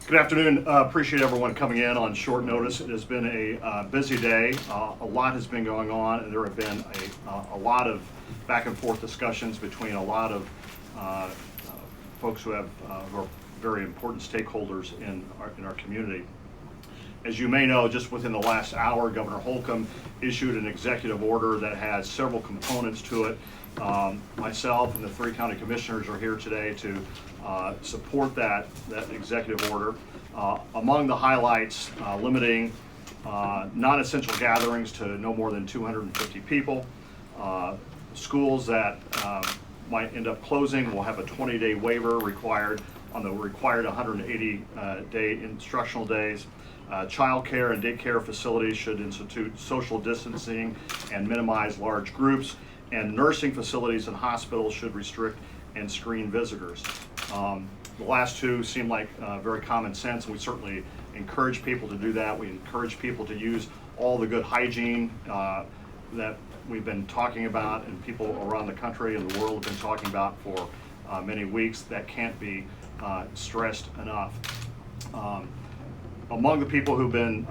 Good afternoon. Appreciate everyone coming in on short notice. It has been a busy day. A lot has been going on, and there have been a lot of back and forth discussions between a lot of folks who are very important stakeholders in our community. As you may know, just within the last hour, Governor Holcomb issued an executive order that has several components to it. Myself and the 3 county commissioners are here today to support that executive order. Among the highlights, limiting non-essential gatherings to no more than 250 people. Schools that might end up closing will have a 20-day waiver required on the required 180-day instructional days. Child care and daycare facilities should institute social distancing and minimize large groups, and nursing facilities and hospitals should restrict and screen visitors. The last two seem like very common sense, and we certainly encourage people to do that. We encourage people to use all the good hygiene that we've been talking about and people around the country and the world have been talking about for many weeks. That can't be stressed enough. Among the people who've been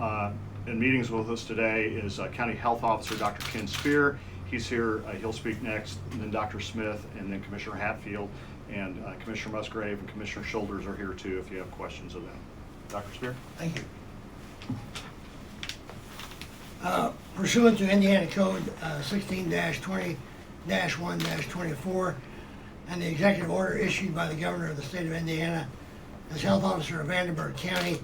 in meetings with us today is County Health Officer Dr. Ken Spear. He's here, he'll speak next, and then Dr. Smith, and then Commissioner Hatfield, and Commissioner Musgrave and Commissioner Shoulders are here too if you have questions of them. Dr. Spear? Thank you. Pursuant to Indiana Code 16-20-1-24 and the executive order issued by the Governor of the State of Indiana as Health Officer of Vanderburgh County,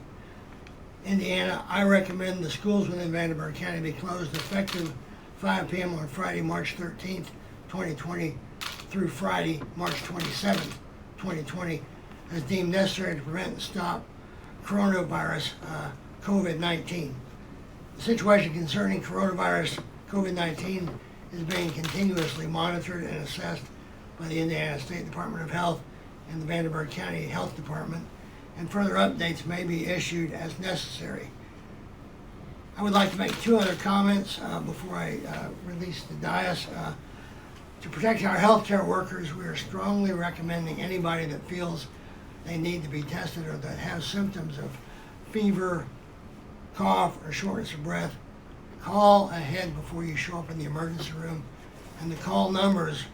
Indiana, I recommend the schools within Vanderburgh County be closed effective 5 p.m. on Friday, March 13th, 2020 through Friday, March 27th, 2020 as deemed necessary to prevent and stop coronavirus COVID-19. The situation concerning coronavirus COVID-19 is being continuously monitored and assessed by the Indiana State Department of Health and the Vanderburgh County Health Department, and further updates may be issued as necessary. I would like to make 2 other comments before I release the dais. To protect our healthcare workers, we are strongly recommending anybody that feels they need to be tested or that has symptoms of fever, cough, or shortness of breath, call ahead before you show up in the emergency room. And the call numbers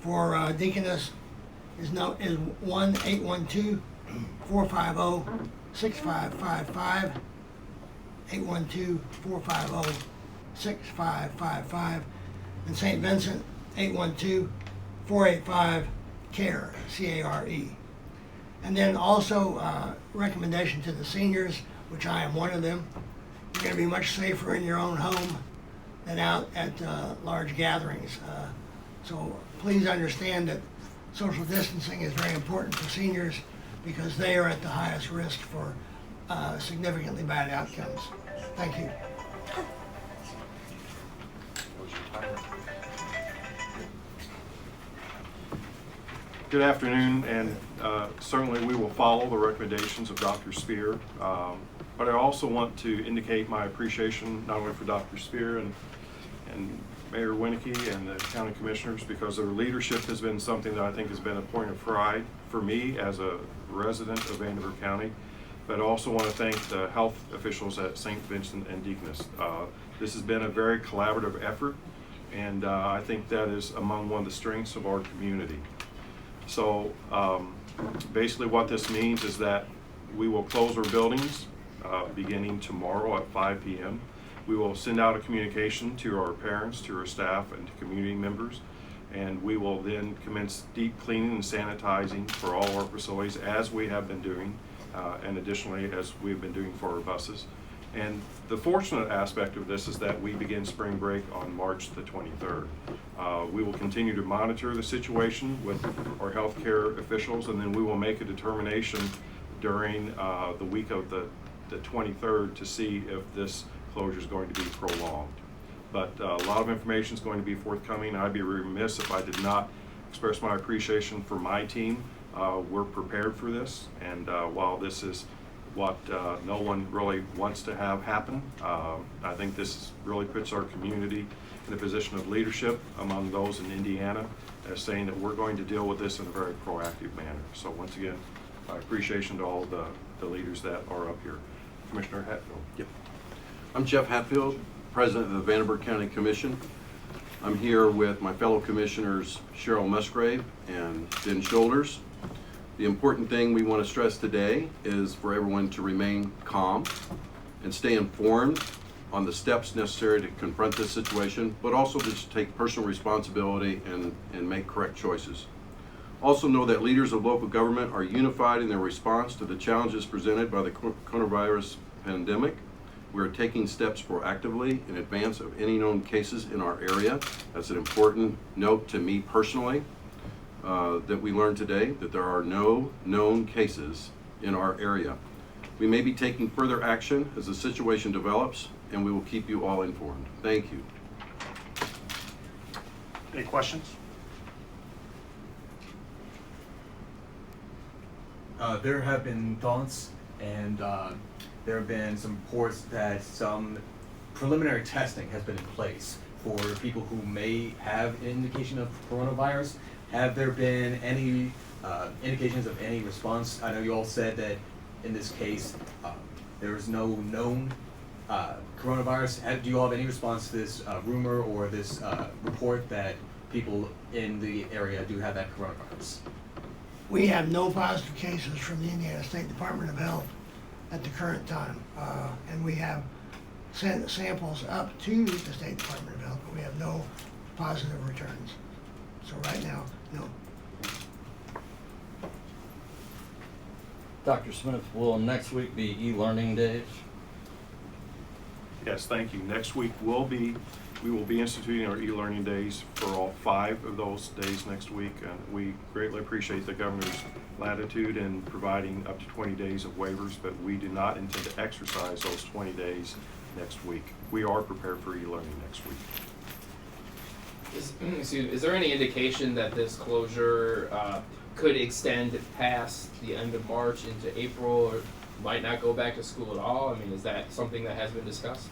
for Deaconess is 1-812-450-6555, 812-450-6555, and St. Vincent 812-485-CARE, C-A-R-E. And then also recommendation to the seniors, which I am one of them. You're going to be much safer in your own home than out at large gatherings. So please understand that social distancing is very important for seniors because they are at the highest risk for significantly bad outcomes. Thank you. Good afternoon, and certainly we will follow the recommendations of Dr. Spear, but I also want to indicate my appreciation not only for Dr. Spear and Mayor Winnecke and the county commissioners, because their leadership has been something that I think has been a point of pride for me as a resident of Vanderburgh County, but I also want to thank the health officials at St. Vincent and Deaconess. This has been a very collaborative effort, and I think that is among one of the strengths of our community. So basically what this means is that we will close our buildings beginning tomorrow at 5 p.m. We will send out a communication to our parents, to our staff, and to community members, and we will then commence deep cleaning and sanitizing for all our facilities as we have been doing, and additionally as we've been doing for our buses. And the fortunate aspect of this is that we begin spring break on March the 23rd. We will continue to monitor the situation with our healthcare officials, and then we will make a determination during the week of the 23rd to see if this closure is going to be prolonged. But a lot of information is going to be forthcoming. I'd be remiss if I did not express my appreciation for my team. We're prepared for this, and while this is what no one really wants to have happen, I think this really puts our community in a position of leadership among those in Indiana as saying that we're going to deal with this in a very proactive manner. So once again, my appreciation to all the the leaders that are up here. Commissioner Hatfield. Yep. I'm Jeff Hatfield, President of the Vanderburgh County Commission. I'm here with my fellow commissioners Cheryl Musgrave and Ben Shoulders. The important thing we want to stress today is for everyone to remain calm and stay informed on the steps necessary to confront this situation, but also to take personal responsibility and make correct choices. Also know that leaders of local government are unified in their response to the challenges presented by the coronavirus pandemic. We are taking steps proactively in advance of any known cases in our area. That's an important note to me personally, that we learned today that there are no known cases in our area. We may be taking further action as the situation develops, and we will keep you all informed. Thank you. Any questions? There have been thoughts, and there have been some reports that some preliminary testing has been in place for people who may have an indication of coronavirus. Have there been any indications of any response? I know you all said that in this case there is no known coronavirus. Do you all have any response to this rumor or this report that people in the area do have that coronavirus? We have no positive cases from the Indiana State Department of Health at the current time. And we have sent samples up to the State Department of Health, but we have no positive returns. So right now, no. Dr. Smith, will next week be e-learning days? Yes, thank you. Next week we will be instituting our e-learning days for all 5 of those days next week. And we greatly appreciate the governor's latitude in providing up to 20 days of waivers, but we do not intend to exercise those 20 days next week. We are prepared for e-learning next week. Is there any indication that this closure could extend past the end of March into April, or might not go back to school at all? I mean, is that something that has been discussed?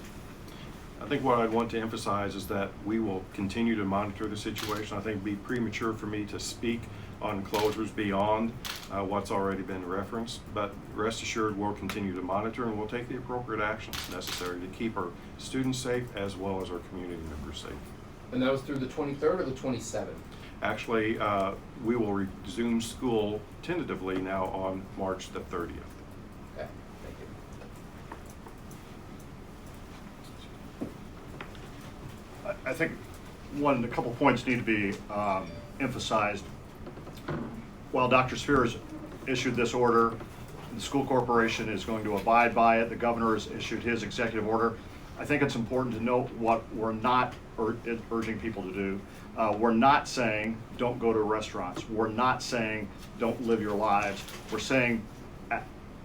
I think what I'd want to emphasize is that we will continue to monitor the situation. I think it'd be premature for me to speak on closures beyond what's already been referenced, but rest assured we'll continue to monitor and we'll take the appropriate actions necessary to keep our students safe as well as our community members safe. And that was through the 23rd or the 27th? Actually, we will resume school tentatively now on March the 30th. Okay, thank you. I think a couple points need to be emphasized. While Dr. Spears issued this order, the school corporation is going to abide by it. The governor has issued his executive order. I think it's important to note what we're not urging people to do. We're not saying don't go to restaurants. We're not saying don't live your lives. We're saying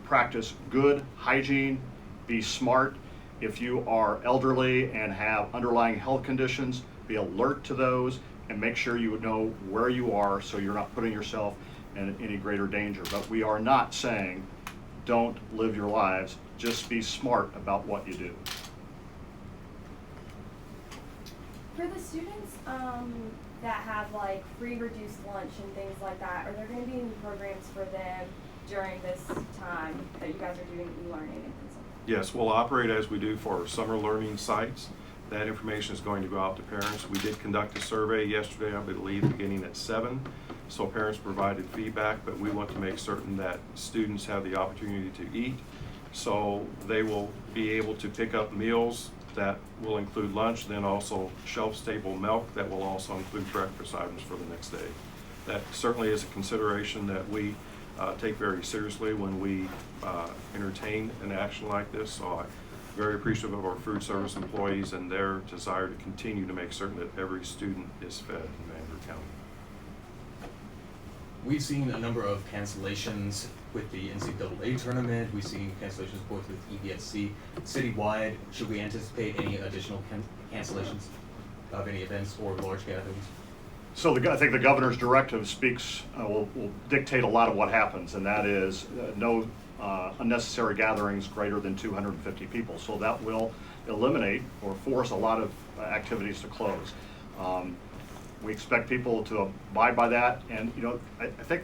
practice good hygiene, be smart. If you are elderly and have underlying health conditions, be alert to those and make sure you know where you are so you're not putting yourself in any greater danger. But we are not saying don't live your lives, just be smart about what you do. For the students that have like free reduced lunch and things like that, are there going to be any programs for them during this time that you guys are doing e-learning and things like that? Yes, we'll operate as we do for our summer learning sites. That information is going to go out to parents. We did conduct a survey yesterday, I believe, beginning at 7. So parents provided feedback, but we want to make certain that students have the opportunity to eat. So they will be able to pick up meals that will include lunch, then also shelf-stable milk that will also include breakfast items for the next day. That certainly is a consideration that we take very seriously when we entertain an action like this. So I'm very appreciative of our food service employees and their desire to continue to make certain that every student is fed in Vanderburgh County. We've seen a number of cancellations with the NCAA tournament. We've seen cancellations both with EVSC. Citywide, should we anticipate any additional cancellations of any events or large gatherings? So I think the governor's directive will dictate a lot of what happens, and that is no unnecessary gatherings greater than 250 people. So that will eliminate or force a lot of activities to close. We expect people to abide by that, and I think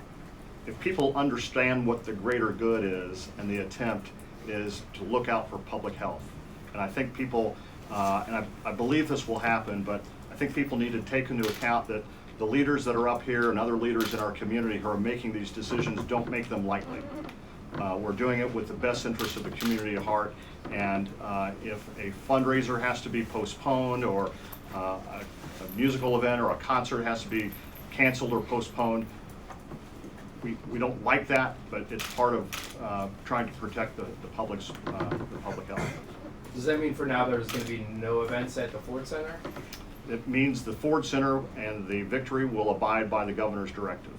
if people understand what the greater good is, and the attempt is to look out for public health. And I think people, and I believe this will happen, but I think people need to take into account that the leaders that are up here and other leaders in our community who are making these decisions don't make them lightly. We're doing it with the best interest of the community at heart, and if a fundraiser has to be postponed, or a musical event or a concert has to be canceled or postponed, we don't like that, but it's part of trying to protect the public health. Does that mean for now there's going to be no events at the Ford Center? It means the Ford Center and the Victory will abide by the governor's directive.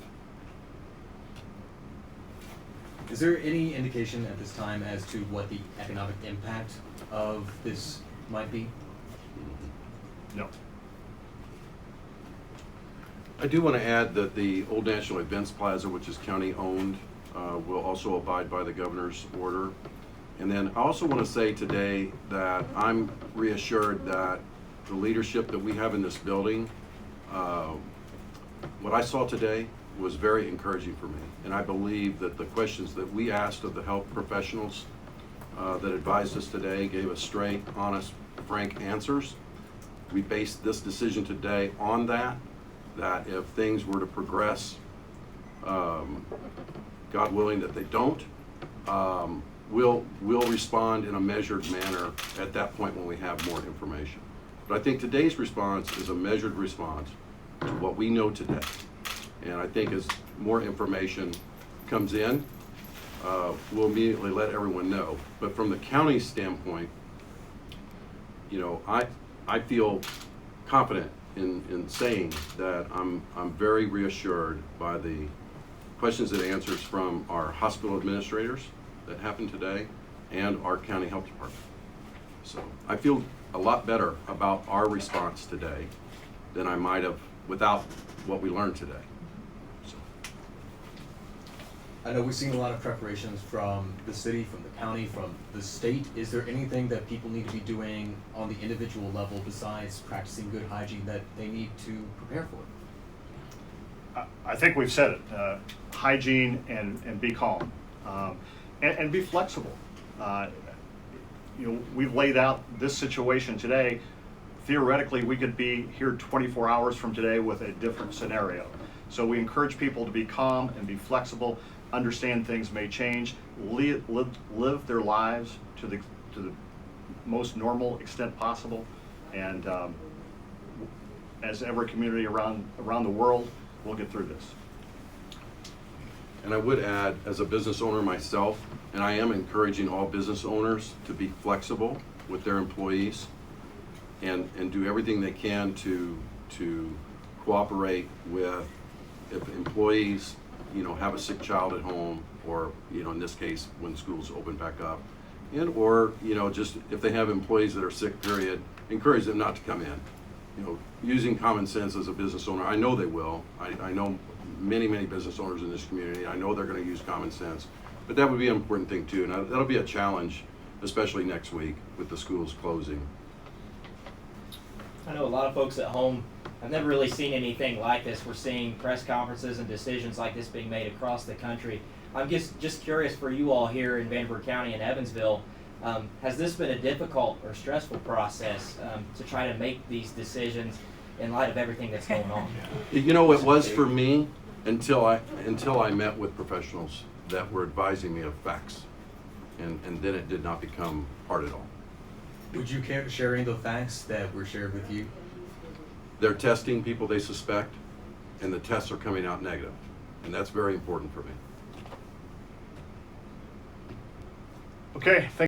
Is there any indication at this time as to what the economic impact of this might be? No. I do want to add that the Old National Events Plaza, which is county owned, will also abide by the governor's order. And then I also want to say today that I'm reassured that the leadership that we have in this building, what I saw today was very encouraging for me. And I believe that the questions that we asked of the health professionals that advised us today gave us straight, honest, frank answers. We based this decision today on that if things were to progress, God willing that they don't, we'll respond in a measured manner at that point when we have more information. But I think today's response is a measured response to what we know today. And I think as more information comes in, we'll immediately let everyone know. But from the county standpoint, you know, I feel confident in saying that I'm very reassured by the questions and answers from our hospital administrators that happened today and our county health department. So I feel a lot better about our response today than I might have without what we learned today. So. I know we've seen a lot of preparations from the city, from the county, from the state. Is there anything that people need to be doing on the individual level besides practicing good hygiene that they need to prepare for? I think we've said it, hygiene and be calm, and be flexible. You know, we've laid out this situation today. Theoretically, we could be here 24 hours from today with a different scenario. So we encourage people to be calm and be flexible, understand things may change, live their lives to the most normal extent possible, and as every community around the world, we'll get through this. And I would add, as a business owner myself, and I am encouraging all business owners to be flexible with their employees and do everything they can to cooperate with, if employees, you know, have a sick child at home, or, you know, in this case, when schools open back up, and or, you know, just if they have employees that are sick, period, encourage them not to come in. You know, using common sense as a business owner, I know they will. I know many business owners in this community. I know they're going to use common sense, but that would be an important thing too, and that'll be a challenge, especially next week with the schools closing. I know a lot of folks at home have never really seen anything like this. We're seeing press conferences and decisions like this being made across the country. I'm just curious for you all here in Vanderburgh County and Evansville, has this been a difficult or stressful process to try to make these decisions in light of everything that's going on? You know, it was for me until I met with professionals that were advising me of facts, and then it did not become hard at all. Would you care to share any of the facts that were shared with you? They're testing people they suspect, and the tests are coming out negative, and that's very important for me. Okay, thank